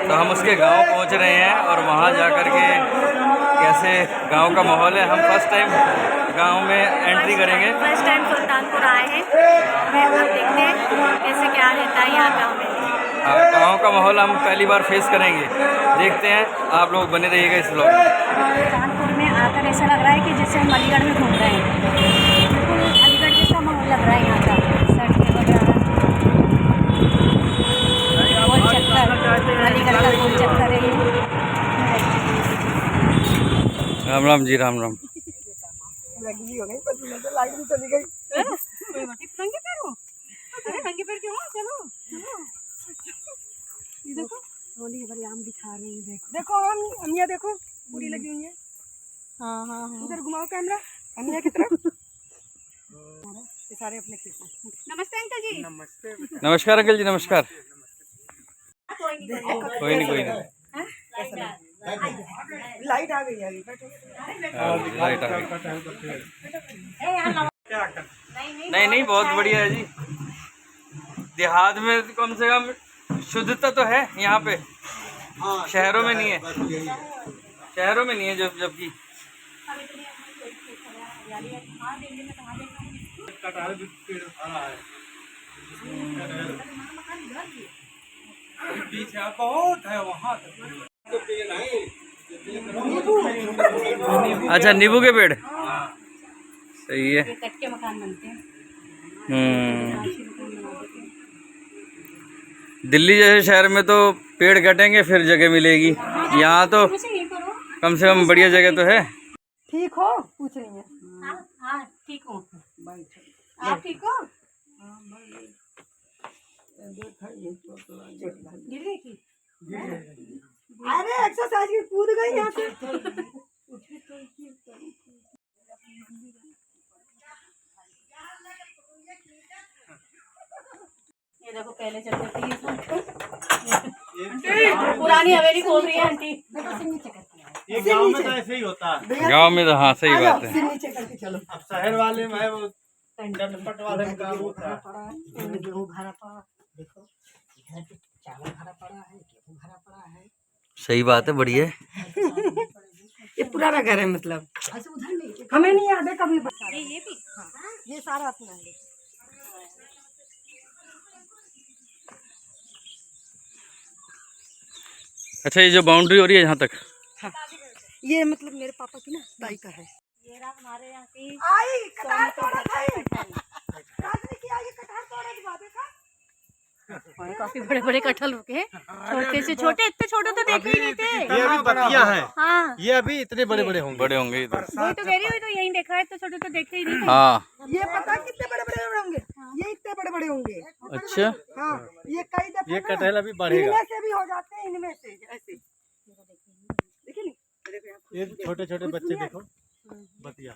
तो हम उसके गांव पहुंच रहे हैं और वहां जा कर के कैसे गांव का माहौल है। हम फर्स्ट टाइम गांव में एंट्री करेंगे, फर्स्ट टाइम सुल्तानपुर आए हैं। अब देखते हैं कैसे क्या रहता है यहाँ गाँव में। गांव का माहौल हम पहली बार फेस करेंगे, देखते हैं। आप लोग बने रहिएगा इस ब्लॉग में। सुल्तानपुर में आकर ऐसा लग रहा है कि जैसे हम अलीगढ़ में घूम रहे हैं। बिल्कुल अलीगढ़ जैसा माहौल लग रहा है यहाँ का। सड़कें वगैरह, गोल चक्कर, अलीगढ़ का गोल चक्कर है ये। राम राम जी, राम राम। हो गई पर लाइट भी चली गई। नंगे पैर हो? अरे नंगे पैर क्यों? चलो चलो। ये देखो होली भरी आम दिखा रही है। देखो अमिया देखो पूरी लगी हुई है। हाँ हाँ हाँ। उधर घुमाओ कैमरा अमिया की तरफ। ये सारे अपने खेत में। नमस्ते अंकल जी। नमस्ते। नमस्कार अंकल जी, नमस्कार। कोई नहीं कोई नहीं, कोई नहीं। लाइट आ गई है अभी। लाइट आ गई। नहीं नहीं, बहुत बढ़िया है जी। देहात में कम से कम शुद्धता तो है यहाँ पे, शहरों में नहीं है। शहरों में नहीं है जबकि बहुत है वहाँ। अच्छा, नींबू के पेड़ सही है। कट के मकान बनते हैं। दिल्ली जैसे शहर में तो पेड़ कटेंगे फिर जगह मिलेगी, यहाँ तो कम से कम बढ़िया जगह तो है। ठीक हो? पूछ रही है। हाँ ठीक हूँ। आप ठीक हो? गिर गई थी? अरे एक्सरसाइज की कूद गई यहाँ से। ये देखो पहले चल जाती है। पुरानी हवेली खोल रही है आंटी। ये गांव में तो ऐसे ही होता है। गांव में तो हाँ सही बात है। सिर नीचे करके चलो। अब शहर वाले में है वो चटपट वाले में काम होता है। गेहूँ भरा पड़ा देखो, इधर पे चावल भरा पड़ा है, गेहूँ भरा पड़ा है। सही बात है, बढ़िया है। ये पुराना घर है मतलब। हमें नहीं याद है कभी। ये भी ये सारा अपना है। अच्छा, ये जो बाउंड्री हो रही है यहाँ तक, हाँ। ये मतलब मेरे पापा की ना दाई का है। ये रहा हमारे यहाँ की आई कटहल तोड़ा था। राजनी की आई कटहल तोड़ा के बाद देखा। काफी बड़े बड़े कटहल रुके हैं। छोटे से छोटे, इतने छोटे तो देखे ही नहीं थे। ये अभी बतिया है। हाँ ये अभी इतने बड़े बड़े होंगे। बड़े होंगे इधर। वही तो कह रही हूँ, तो यही देखा है, तो छोटे तो देखे ही नहीं थे। हाँ ये पता कितने बड़े बड़े होंगे? ये इतने बड़े बड़े होंगे। अच्छा, हाँ ये कई दफे ये ना कटहल अभी बढ़ेगा। इनमें से भी हो जाते हैं, इनमें से ऐसे। देखिए नहीं, देखो यहाँ ये छोटे छोटे बच्चे देखो बतिया।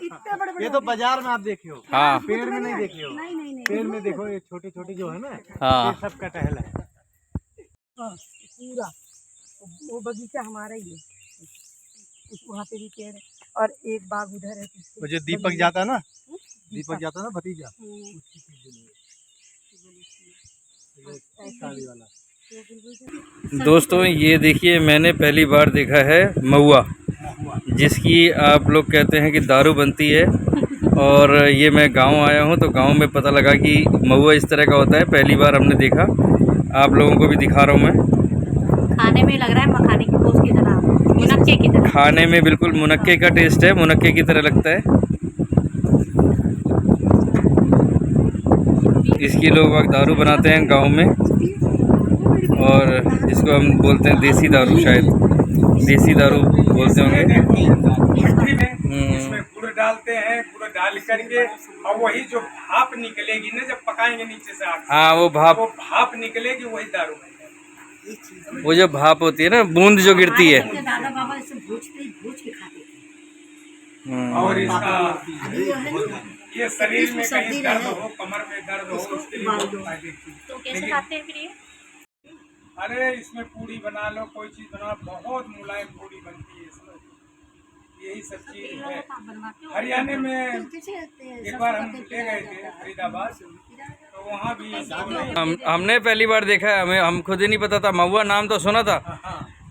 इतने बड़े बड़े ये तो बाजार में आप देखे हो, हाँ पेड़ में नहीं देखे हो। नहीं नहीं नहीं पेड़ में देखो ये छोटे छोटे जो है ना, हाँ। ये सब कटहल है। हाँ, पूरा वो बगीचा हमारा ही है। वहाँ पे भी पेड़ है और एक बाग उधर है। वो जो दीपक जाता है ना, दीपक जाता है ना भतीजा, काली वाला। दोस्तों, ये देखिए, मैंने पहली बार देखा है महुआ, जिसकी आप लोग कहते हैं कि दारू बनती है। और ये मैं गांव आया हूं तो गांव में पता लगा कि महुआ इस तरह का होता है। पहली बार हमने देखा, आप लोगों को भी दिखा रहा हूं मैं। खाने में लग रहा है मखाने की गोश्त की तरह, मुनक्के की तरह। खाने में बिल्कुल मुनक्के का टेस्ट है, मुनक्के की तरह लगता है। इसकी लोग वक्त दारू बनाते हैं गांव में, और इसको हम बोलते हैं देसी दारू, शायद देसी दारू बोलते होंगे। इसमें गुड़ डालते हैं, गुड़ डाल करके और वही जो भाप निकलेगी ना, जब पकाएंगे नीचे से आग, हाँ वो भाप निकलेगी, वही दारू है। वो जो भाप होती है ना, बूंद जो गिरती है। दादा बाबा इसे भूज के खाते थे। और इसका ये शरीर में कहीं दर्द हो, कमर में दर्द हो, उसके लिए बहुत फायदे की। तो कैसे खाते हैं फिर ये? अरे इसमें पूड़ी बना लो, कोई चीज बना लो, बहुत मुलायम पूड़ी बनती है इसमें। यही सब चीज है। हरियाणा में एक बार हम ले गए थे फरीदाबाद, तो वहाँ भी हमने पहली बार देखा है, हमें हम खुद ही नहीं पता था। महुआ नाम तो सुना था,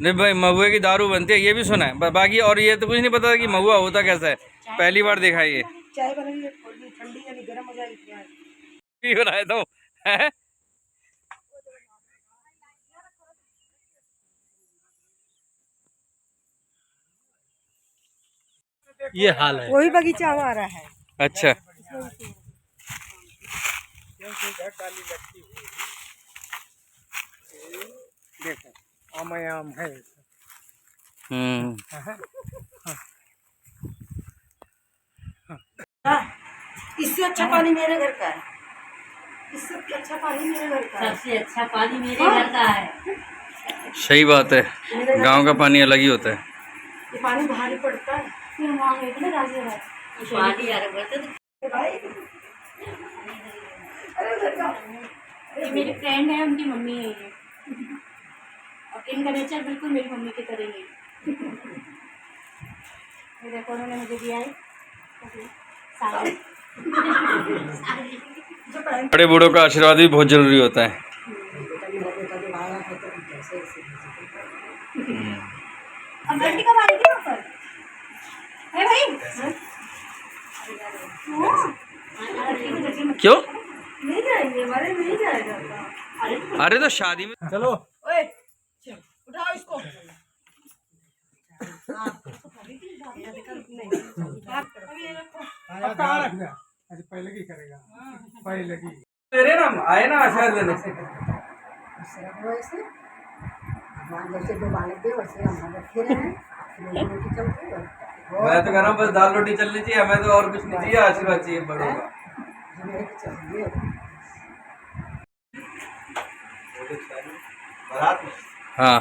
नहीं भाई महुए की दारू बनती है ये भी सुना है, बाकी और ये तो कुछ नहीं पता था कि महुआ होता कैसा है। पहली बार देखा है ये। चाय बनाइए, थोड़ी ठंडी यानी गर्म हो जाएगी। भी बनाया तो है। ये हाल है। वही बगीचा हमारा है। अच्छा, देखो आम है। इससे अच्छा पानी मेरे घर का है। इससे अच्छा पानी मेरे घर का है। सबसे अच्छा पानी मेरे घर का है। सही बात है, गांव का पानी अलग ही होता है। ये पानी भारी पड़ता है। फिर वहाँ गए थे ना गाजियाबाद, पानी आ रहा बोलते थे। ये मेरी फ्रेंड है, उनकी मम्मी है ये, और इनका नेचर बिल्कुल मेरी मम्मी की तरह ही है। ये देखो उन्होंने मुझे दिया है साड़ी। बड़े बूढ़ों का आशीर्वाद भी बहुत जरूरी होता है। अब घंटी कब आएगी वहाँ पर? है भाई? क्यों? नहीं जाएंगे, हमारे नहीं जाएगा। अरे तो शादी में चलो ओए, उठाओ इसको। अब कहाँ रख दिया? अच्छा पहले की करेगा, पहले की तेरे नाम आए ना आशीर्वाद लेने से। जैसे दो बालक थे वैसे हम रखे रहे हैं। रोटी चलती है, मैं तो कह रहा हूँ बस दाल रोटी चलनी चाहिए, हमें तो और कुछ नहीं चाहिए, आशीर्वाद चाहिए बड़ों का। मेरे को चाहिए। हाँ,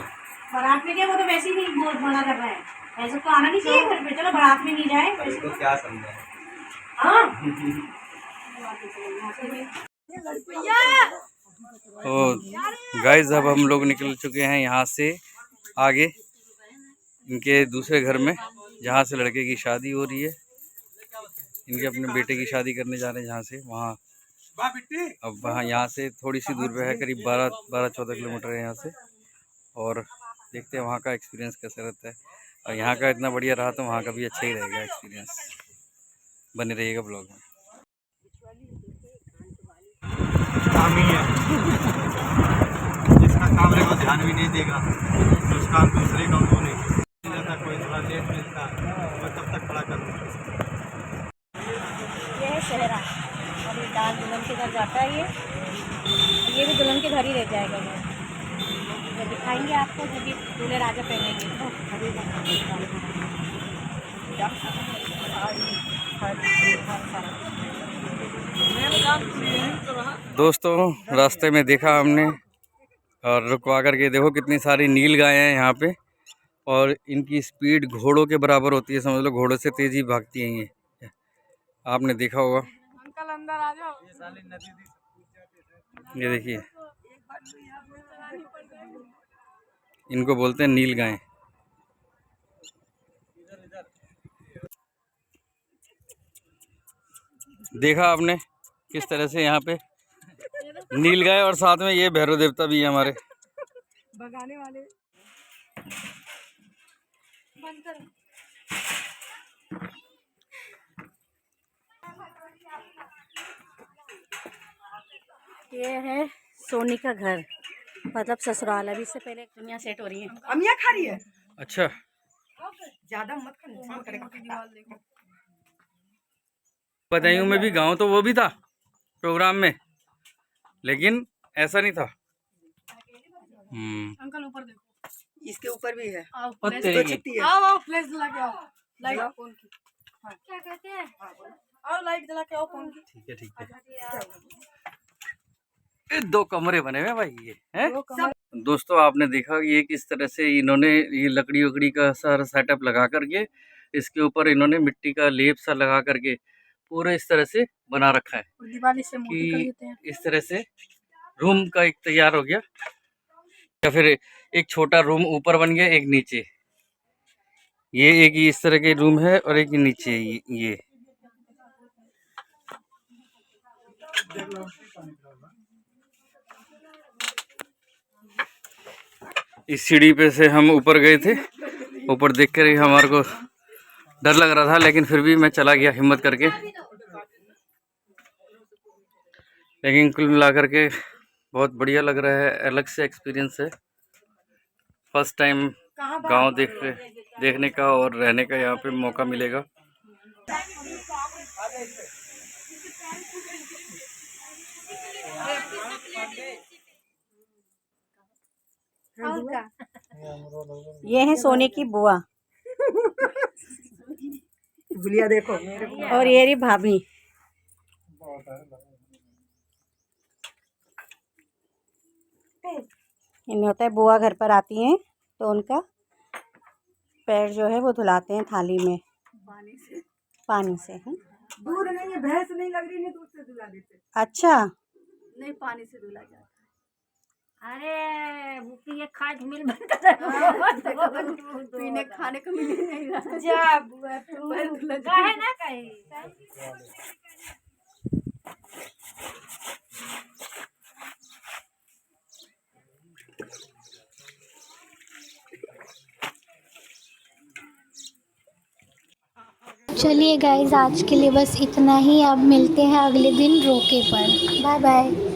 बारात में क्या, वो तो वैसे ही नहीं बहुत मना कर रहा है। ऐसे तो आना नहीं चाहिए घर पे, चलो बारात में नहीं जाए वैसे तो क्या समझा। हाँ। तो गाइस अब हम लोग निकल चुके हैं यहाँ से आगे इनके दूसरे घर में, जहाँ से लड़के की शादी हो रही है। इनके अपने बेटे की शादी करने जा रहे हैं जहाँ से वहाँ। अब वहाँ यहाँ से थोड़ी सी दूर पे है, करीब 12-14 किलोमीटर है यहाँ से। और देखते हैं वहाँ का एक्सपीरियंस कैसा रहता है। और यहाँ का इतना बढ़िया रहा तो वहाँ का भी अच्छा ही रहेगा एक्सपीरियंस। बने रहिएगा ब्लॉग में। काम ही है, जिसका काम रहेगा ध्यान भी नहीं देगा, उसका दूसरे का वो नहीं देता। कोई थोड़ा लेट मिलता मैं तब तक खड़ा कर दूँगा। ये है सेहरा, और ये दाल दुल्हन के घर जाता है। ये भी दुल्हन के घर ही रह जाएगा। ये दिखाएंगे आपको जब भी दूल्हे राजा पहनेंगे तो। दोस्तों रास्ते में देखा हमने और रुकवा करके देखो कितनी सारी नील गायें हैं यहाँ पे, और इनकी स्पीड घोड़ों के बराबर होती है, समझ लो घोड़ों से तेज़ी भागती हैं ये, आपने देखा होगा। अंकल अंदर आ जाओ। ये देखिए, इनको बोलते हैं नील गायें। देखा आपने किस तरह से यहाँ पे नील गाय, और साथ में ये भैरव देवता भी है हमारे भगाने वाले। बंद करो। ये है सोनी का घर, मतलब ससुराल। अभी इससे पहले दुनिया सेट हो रही है। अमिया खा रही है। अच्छा, ज्यादा मत खा, नुकसान करेगा। बदायूं में भी गांव तो वो भी था प्रोग्राम में, लेकिन ऐसा नहीं था। अंकल ऊपर देखो, इसके ऊपर भी है। आओ आओ फ्लैश जला के आओ। लाइट फोन की। क्या कहते हैं? आओ लाइट जला के आओ फोन की। ठीक है ठीक है। ये 2 कमरे बने हुए भाई ये हैं। दोस्तों आपने देखा ये किस तरह से इन्होंने ये लकड़ी वकड़ी का सारा सेटअप लगा करके, इसके ऊपर इन्होंने मिट्टी का लेप सा लगा करके पूरे इस तरह से बना रखा है दिवाली से मोटी कर देते हैं। कि इस तरह से रूम का एक तैयार हो गया, या फिर एक छोटा रूम ऊपर बन गया एक नीचे। ये एक ही इस तरह के रूम है और एक ही नीचे ये। इस सीढ़ी पे से हम ऊपर गए थे। ऊपर देख कर ही हमारे को डर लग रहा था, लेकिन फिर भी मैं चला गया हिम्मत करके। लेकिन कुल मिला करके बहुत बढ़िया लग रहा है, अलग से एक्सपीरियंस है। फर्स्ट टाइम गांव देखने का और रहने का यहाँ पे मौका मिलेगा। ये है सोने की बुआ गुलिया देखो मेरे को। और ये रही भाभी। इनमें होता है बुआ घर पर आती हैं तो उनका पैर जो है वो धुलाते हैं थाली में पानी से। दूध नहीं है, भैंस नहीं लग रही, नहीं दूध से धुला देते। अच्छा, नहीं, पानी से धुला जाता। अरे भूखी ये खाट मिल पीने खाने को मिल नहीं रहा। जा बुआ तू काहे ना कहे। चलिए गाइज, आज के लिए बस इतना ही। अब मिलते हैं अगले दिन रोके पर। Bye bye.